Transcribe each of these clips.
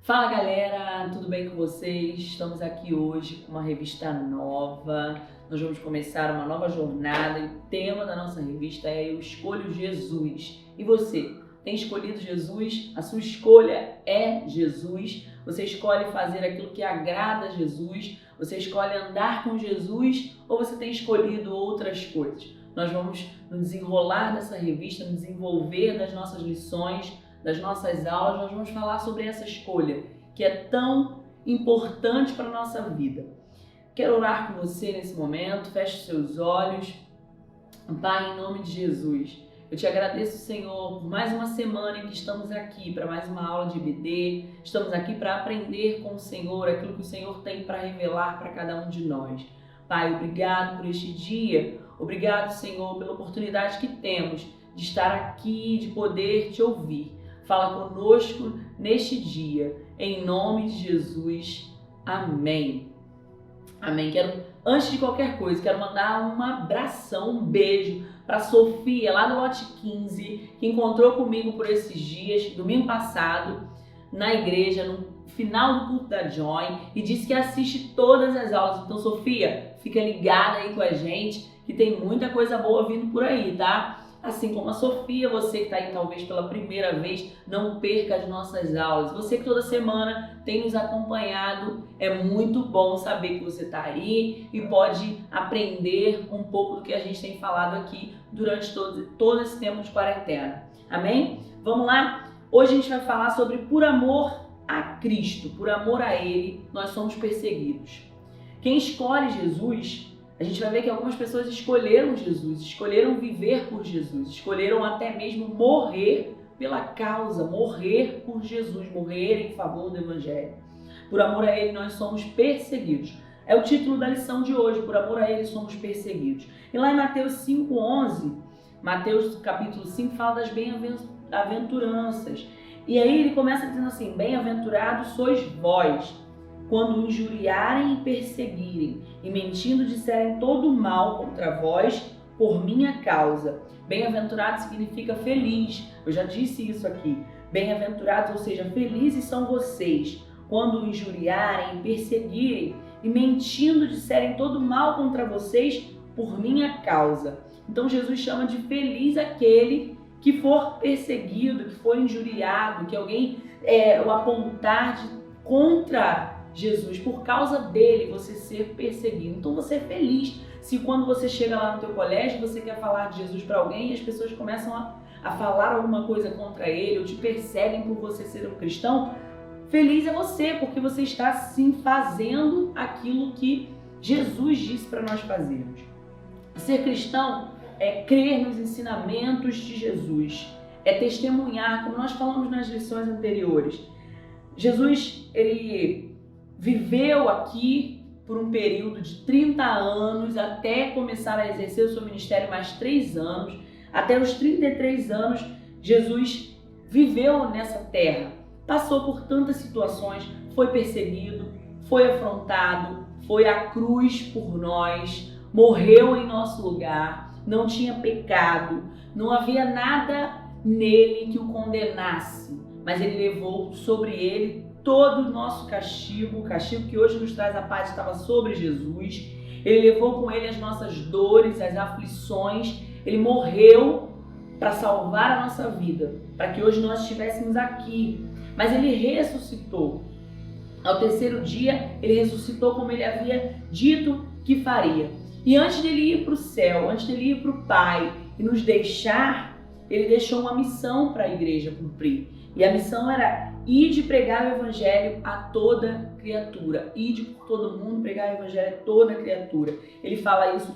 Fala galera, tudo bem com vocês? Estamos aqui hoje com uma revista nova. Nós vamos começar uma nova jornada e o tema da nossa revista é Eu Escolho Jesus. E você, tem escolhido Jesus? A sua escolha é Jesus? Você escolhe fazer aquilo que agrada a Jesus? Você escolhe andar com Jesus ou você tem escolhido outras coisas? Nós vamos nos desenrolar dessa revista, nos desenvolver das nossas lições, das nossas aulas. Nós vamos falar sobre essa escolha que é tão importante para a nossa vida. Quero orar com você nesse momento. Feche seus olhos. Pai, em nome de Jesus, eu te agradeço, Senhor, por mais uma semana em que estamos aqui para mais uma aula de EBD. Estamos aqui para aprender com o Senhor aquilo que o Senhor tem para revelar para cada um de nós. Pai, obrigado por este dia. Obrigado, Senhor, pela oportunidade que temos de estar aqui, de poder te ouvir. Fala conosco neste dia, em nome de Jesus. Amém. Amém. Antes de qualquer coisa, quero mandar um abração, um beijo para Sofia, lá do lote 15, que encontrou comigo por esses dias, domingo passado, na igreja, no final do culto da Joy, e disse que assiste todas as aulas. Então, Sofia, fica ligada aí com a gente, que tem muita coisa boa vindo por aí, tá? Assim como a Sofia, você que está aí talvez pela primeira vez, não perca as nossas aulas. Você que toda semana tem nos acompanhado, é muito bom saber que você está aí e pode aprender um pouco do que a gente tem falado aqui durante todo esse tempo de quarentena. Amém? Vamos lá? Hoje a gente vai falar sobre por amor a Cristo, por amor a Ele, nós somos perseguidos. Quem escolhe Jesus, a gente vai ver que algumas pessoas escolheram Jesus, escolheram viver por Jesus, escolheram até mesmo morrer pela causa, morrer por Jesus, morrer em favor do Evangelho. Por amor a Ele, nós somos perseguidos. É o título da lição de hoje, por amor a Ele, somos perseguidos. E lá em Mateus 5,11, Mateus capítulo 5 fala das bem-aventuranças. E aí ele começa dizendo assim: bem-aventurados sois vós, quando injuriarem e perseguirem, e mentindo disserem todo mal contra vós por minha causa. Bem-aventurado significa feliz, eu já disse isso aqui. Bem-aventurados, ou seja, felizes são vocês, quando injuriarem e perseguirem, e mentindo disserem todo mal contra vocês por minha causa. Então Jesus chama de feliz aquele que for perseguido, que for injuriado, que alguém o apontar contra Jesus, por causa dele você ser perseguido. Então você é feliz se quando você chega lá no teu colégio, você quer falar de Jesus para alguém e as pessoas começam a falar alguma coisa contra ele ou te perseguem por você ser um cristão. Feliz é você, porque você está sim fazendo aquilo que Jesus disse para nós fazermos. Ser cristão é crer nos ensinamentos de Jesus, é testemunhar, como nós falamos nas lições anteriores. Jesus, ele viveu aqui por um período de 30 anos, até começar a exercer o seu ministério mais 3 anos. Até os 33 anos, Jesus viveu nessa terra. Passou por tantas situações, foi perseguido, foi afrontado, foi à cruz por nós, morreu em nosso lugar, não tinha pecado, não havia nada nele que o condenasse, mas ele levou sobre ele todo o nosso castigo, o castigo que hoje nos traz a paz estava sobre Jesus. Ele levou com ele as nossas dores, as aflições. Ele morreu para salvar a nossa vida, para que hoje nós estivéssemos aqui. Mas ele ressuscitou. Ao terceiro dia, ele ressuscitou como ele havia dito que faria. E antes dele ir para o céu, antes dele ir para o Pai e nos deixar, ele deixou uma missão para a igreja cumprir. E a missão era ir de pregar o evangelho a toda criatura. Ir de por todo mundo, pregar o evangelho a toda criatura. Ele fala isso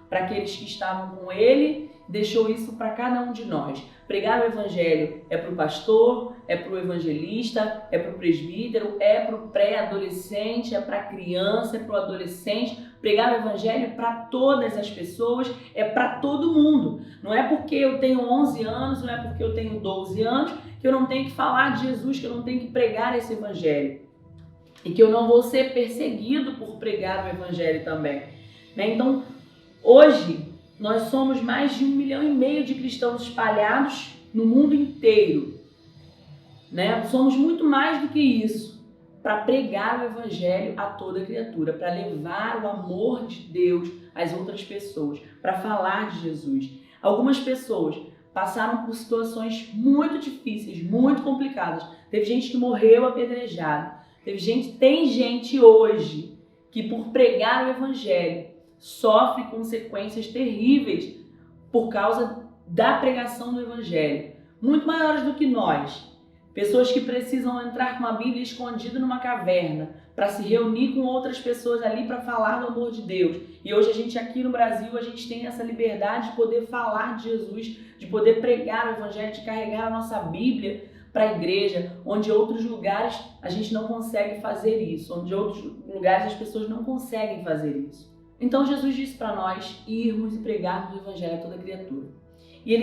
para aqueles que estavam com ele, deixou isso para cada um de nós. Pregar o evangelho é para o pastor, é para o evangelista, é para o presbítero, é para o pré-adolescente, é para a criança, é para o adolescente. Pregar o evangelho é para todas as pessoas, é para todo mundo. Não é porque eu tenho 11 anos, não é porque eu tenho 12 anos, que eu não tenho que falar de Jesus, que eu não tenho que pregar esse evangelho. E que eu não vou ser perseguido por pregar o evangelho também. Então, hoje, nós somos mais de 1,5 milhão de cristãos espalhados no mundo inteiro. né? Somos muito mais do que isso, para pregar o evangelho a toda criatura, para levar o amor de Deus às outras pessoas, para falar de Jesus. Algumas pessoas passaram por situações muito difíceis, muito complicadas. Teve gente que morreu apedrejado. Tem gente hoje que por pregar o evangelho sofre consequências terríveis por causa da pregação do evangelho, muito maiores do que nós. Pessoas que precisam entrar com a Bíblia escondida numa caverna para se reunir com outras pessoas ali para falar do amor de Deus. E hoje a gente aqui no Brasil, a gente tem essa liberdade de poder falar de Jesus, de poder pregar o evangelho, de carregar a nossa Bíblia para a igreja, onde em outros lugares a gente não consegue fazer isso, onde em outros lugares as pessoas não conseguem fazer isso. Então Jesus disse para nós irmos e pregarmos o evangelho a toda criatura. E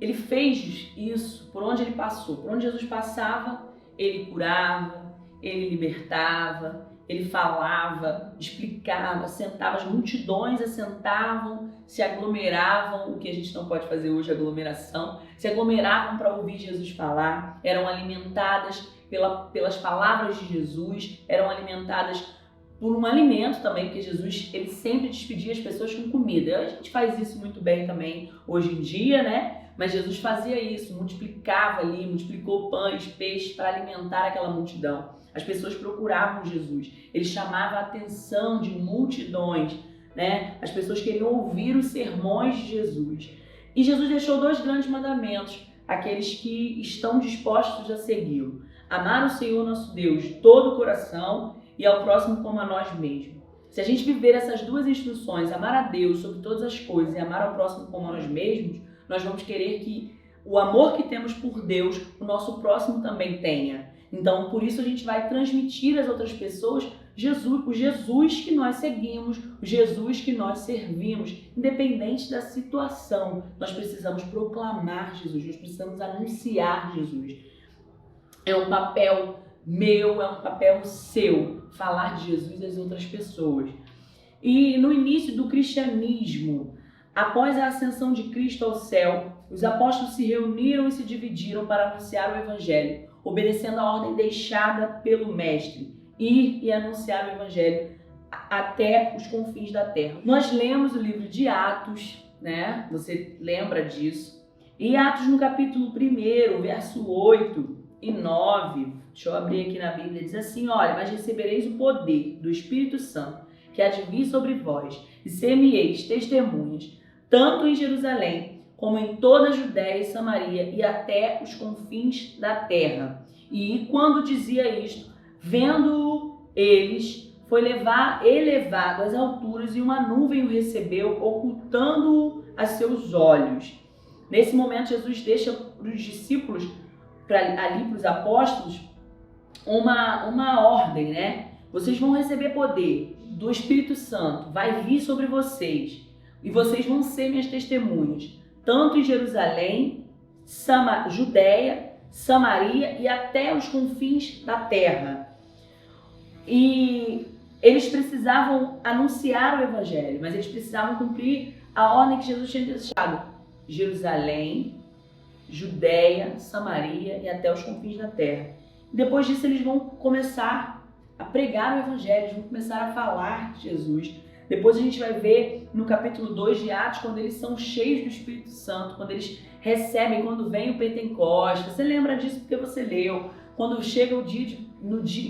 ele fez isso por onde ele passou. Por onde Jesus passava, ele curava, ele libertava, ele falava, explicava, sentava, as multidões assentavam, se aglomeravam, o que a gente não pode fazer hoje, aglomeração, se aglomeravam para ouvir Jesus falar, eram alimentadas pelas palavras de Jesus, eram alimentadas por um alimento também, porque Jesus ele sempre despedia as pessoas com comida. A gente faz isso muito bem também hoje em dia, né? Mas Jesus fazia isso, multiplicava ali, multiplicou pães, peixes para alimentar aquela multidão. As pessoas procuravam Jesus, ele chamava a atenção de multidões, né? As pessoas queriam ouvir os sermões de Jesus. E Jesus deixou 2 grandes mandamentos, aqueles que estão dispostos a segui-lo. Amar o Senhor nosso Deus de todo o coração e ao próximo como a nós mesmos. Se a gente viver essas 2 instruções, amar a Deus sobre todas as coisas e amar ao próximo como a nós mesmos, nós vamos querer que o amor que temos por Deus, o nosso próximo também tenha. Então, por isso a gente vai transmitir às outras pessoas Jesus, o Jesus que nós seguimos, o Jesus que nós servimos, independente da situação. Nós precisamos proclamar Jesus, nós precisamos anunciar Jesus. É um papel meu, é um papel seu, falar de Jesus às outras pessoas. E no início do cristianismo, após a ascensão de Cristo ao céu, os apóstolos se reuniram e se dividiram para anunciar o evangelho, obedecendo a ordem deixada pelo mestre, ir e anunciar o evangelho até os confins da terra. Nós lemos o livro de Atos, né? Você lembra disso? E Atos no capítulo 1, verso 8 e 9, deixa eu abrir aqui na Bíblia, diz assim: olha, mas recebereis o poder do Espírito Santo, que há de vir sobre vós, e ser-me-eis testemunhas, tanto em Jerusalém, como em toda a Judéia e Samaria, e até os confins da terra. E quando dizia isto, vendo eles, foi elevado às alturas, e uma nuvem o recebeu, ocultando-o a seus olhos. Nesse momento, Jesus deixa para os discípulos, ali para os apóstolos, uma ordem, né? Vocês vão receber poder do Espírito Santo, vai vir sobre vocês, e vocês vão ser minhas testemunhas, tanto em Jerusalém, Judéia, Samaria e até os confins da terra. E eles precisavam anunciar o evangelho, mas eles precisavam cumprir a ordem que Jesus tinha deixado: Jerusalém, Judéia, Samaria e até os confins da terra. Depois disso eles vão começar a pregar o evangelho, eles vão começar a falar de Jesus. Depois a gente vai ver no capítulo 2 de Atos, quando eles são cheios do Espírito Santo, quando eles recebem, quando vem o Pentecostes. Você lembra disso porque você leu. Quando chega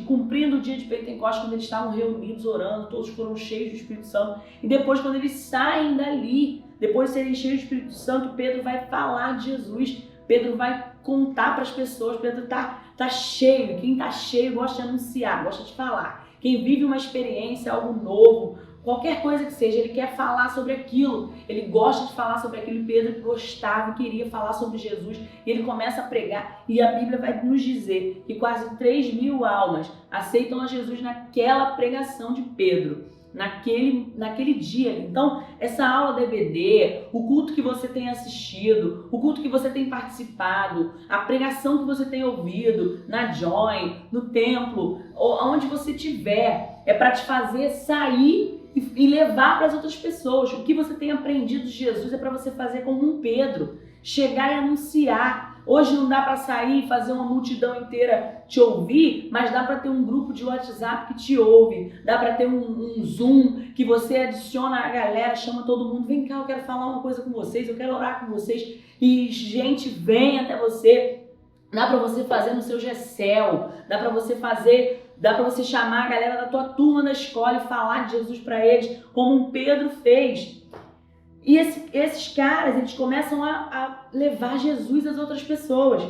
cumprindo o dia de Pentecostes, quando eles estavam reunidos orando, todos foram cheios do Espírito Santo. E depois, quando eles saem dali, depois de serem cheios do Espírito Santo, Pedro vai falar de Jesus. Pedro vai contar para as pessoas. Pedro tá cheio. Quem tá cheio gosta de anunciar, gosta de falar. Quem vive uma experiência, algo novo, qualquer coisa que seja, ele quer falar sobre aquilo, ele gosta de falar sobre aquilo. Pedro gostava e queria falar sobre Jesus, e ele começa a pregar, e a Bíblia vai nos dizer que quase 3.000 almas aceitam a Jesus naquela pregação de Pedro, naquele dia. Então, essa aula da EBD, o culto que você tem assistido, o culto que você tem participado, a pregação que você tem ouvido na Join, no templo, ou onde você estiver, é para te fazer sair e levar para as outras pessoas. O que você tem aprendido de Jesus é para você fazer como um Pedro, chegar e anunciar, Hoje não dá para sair e fazer uma multidão inteira te ouvir, mas dá para ter um grupo de WhatsApp que te ouve, dá para ter um Zoom que você adiciona a galera, chama todo mundo, vem cá, eu quero falar uma coisa com vocês, eu quero orar com vocês, e gente vem até você. Dá para você fazer no seu GCL, dá para você chamar a galera da tua turma da escola e falar de Jesus para eles, como um Pedro fez. E esses caras, eles começam a levar Jesus às outras pessoas.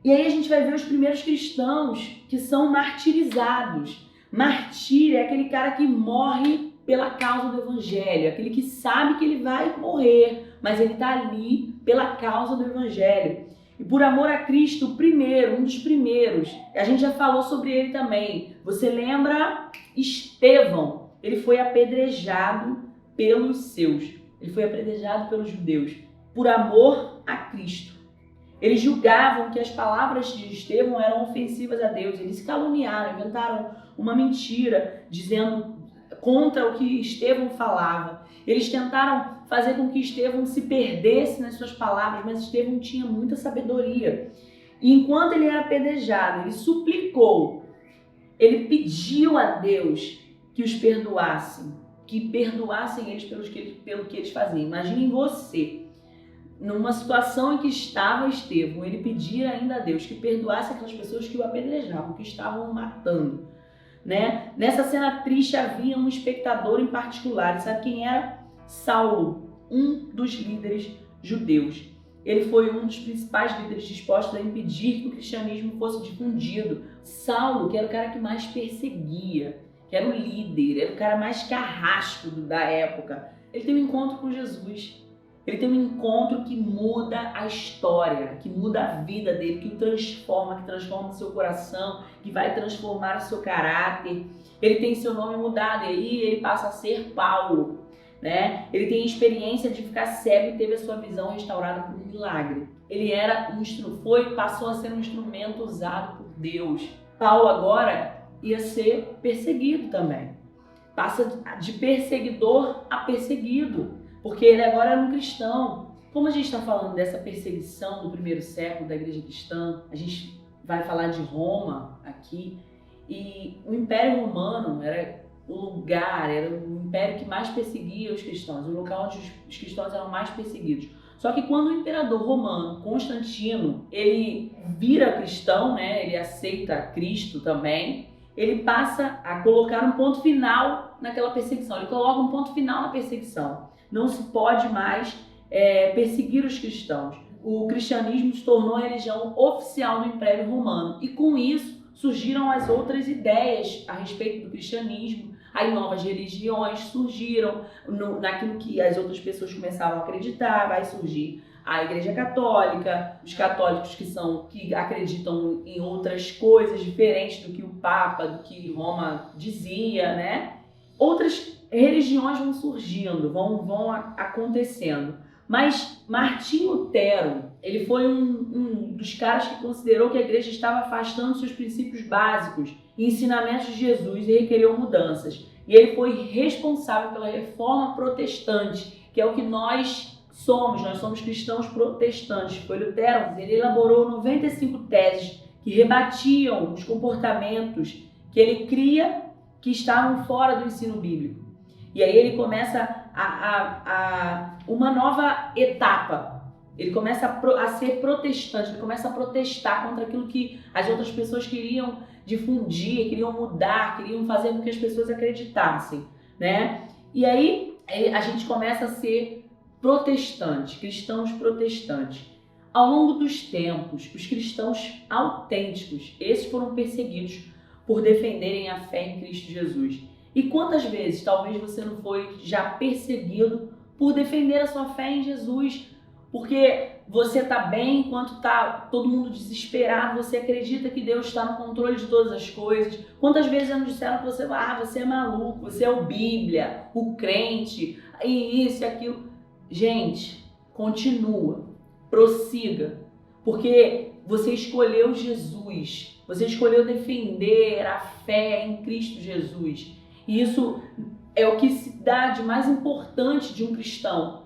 E aí a gente vai ver os primeiros cristãos que são martirizados. Martírio é aquele cara que morre pela causa do evangelho, aquele que sabe que ele vai morrer, mas ele está ali pela causa do evangelho. E por amor a Cristo, um dos primeiros, a gente já falou sobre ele também. Você lembra Estevão? Ele foi apedrejado pelos seus. Ele foi apedrejado pelos judeus. Por amor a Cristo. Eles julgavam que as palavras de Estevão eram ofensivas a Deus. Eles caluniaram, inventaram uma mentira, dizendo contra o que Estevão falava. Eles tentaram fazer com que Estevão se perdesse nas suas palavras, mas Estevão tinha muita sabedoria. E enquanto ele era apedrejado, ele suplicou, ele pediu a Deus que os perdoassem, que perdoassem eles pelo que eles faziam. Imaginem você, numa situação em que estava Estevão, ele pedia ainda a Deus que perdoasse aquelas pessoas que o apedrejavam, que estavam o matando. Né? Nessa cena triste havia um espectador em particular, e sabe quem era? Saulo, um dos líderes judeus. Ele foi um dos principais líderes dispostos a impedir que o cristianismo fosse difundido. Saulo, que era o cara que mais perseguia, que era o líder, era o cara mais carrasco da época. Ele tem um encontro com Jesus. Ele tem um encontro que muda a história, que muda a vida dele, que o transforma, que transforma o seu coração, que vai transformar o seu caráter. Ele tem seu nome mudado e aí ele passa a ser Paulo, né? Ele tem a experiência de ficar cego e teve a sua visão restaurada por um milagre. Ele passou a ser um instrumento usado por Deus. Paulo agora ia ser perseguido também. Passa de perseguidor a perseguido. Porque ele agora era um cristão. Como a gente está falando dessa perseguição do primeiro século da igreja cristã, a gente vai falar de Roma aqui, e o Império Romano era o império que mais perseguia os cristãos, o local onde os cristãos eram mais perseguidos. Só que quando o imperador romano, Constantino, ele vira cristão, né, ele aceita Cristo também, ele passa a colocar um ponto final naquela perseguição, ele coloca um ponto final na perseguição. Não se pode mais perseguir os cristãos. O cristianismo se tornou a religião oficial do Império Romano. E com isso surgiram as outras ideias a respeito do cristianismo. Aí novas religiões surgiram naquilo que as outras pessoas começavam a acreditar. Vai surgir a Igreja Católica, os católicos que acreditam em outras coisas diferentes do que o Papa, do que Roma dizia, né? Outras religiões vão surgindo, vão acontecendo. Mas Martinho Lutero, ele foi um dos caras que considerou que a igreja estava afastando seus princípios básicos e ensinamentos de Jesus e requeriu mudanças. E ele foi responsável pela reforma protestante, que é o que nós somos cristãos protestantes. Foi Lutero, ele elaborou 95 teses que rebatiam os comportamentos que ele cria que estavam fora do ensino bíblico. E aí ele começa uma nova etapa. Ele começa a ser protestante, ele começa a protestar contra aquilo que as outras pessoas queriam difundir, queriam mudar, queriam fazer com que as pessoas acreditassem, né? E aí a gente começa a ser protestante, cristãos protestantes. Ao longo dos tempos, os cristãos autênticos, esses foram perseguidos por defenderem a fé em Cristo Jesus. E quantas vezes talvez você não foi já perseguido por defender a sua fé em Jesus? Porque você está bem enquanto está todo mundo desesperado, você acredita que Deus está no controle de todas as coisas. Quantas vezes não disseram que você é maluco, você é o Bíblia, o crente, e isso e aquilo. Gente, continua, prossiga, porque você escolheu Jesus, você escolheu defender a fé em Cristo Jesus. E isso é o que se dá de mais importante de um cristão.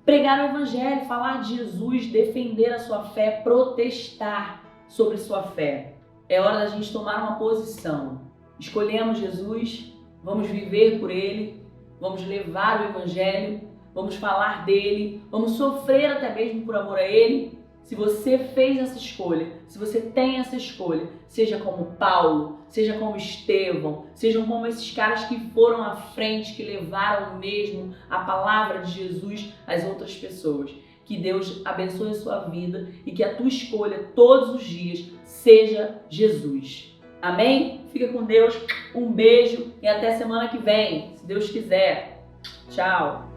pregar o evangelho, falar de Jesus, defender a sua fé, protestar sobre sua fé. É hora da gente tomar uma posição. Escolhemos Jesus, vamos viver por Ele, vamos levar o evangelho, vamos falar dele, vamos sofrer até mesmo por amor a Ele. Se você fez essa escolha, se você tem essa escolha, seja como Paulo, seja como Estevão, sejam como esses caras que foram à frente, que levaram mesmo a palavra de Jesus às outras pessoas. Que Deus abençoe a sua vida e que a tua escolha todos os dias seja Jesus. Amém? Fica com Deus, um beijo e até semana que vem, se Deus quiser. Tchau!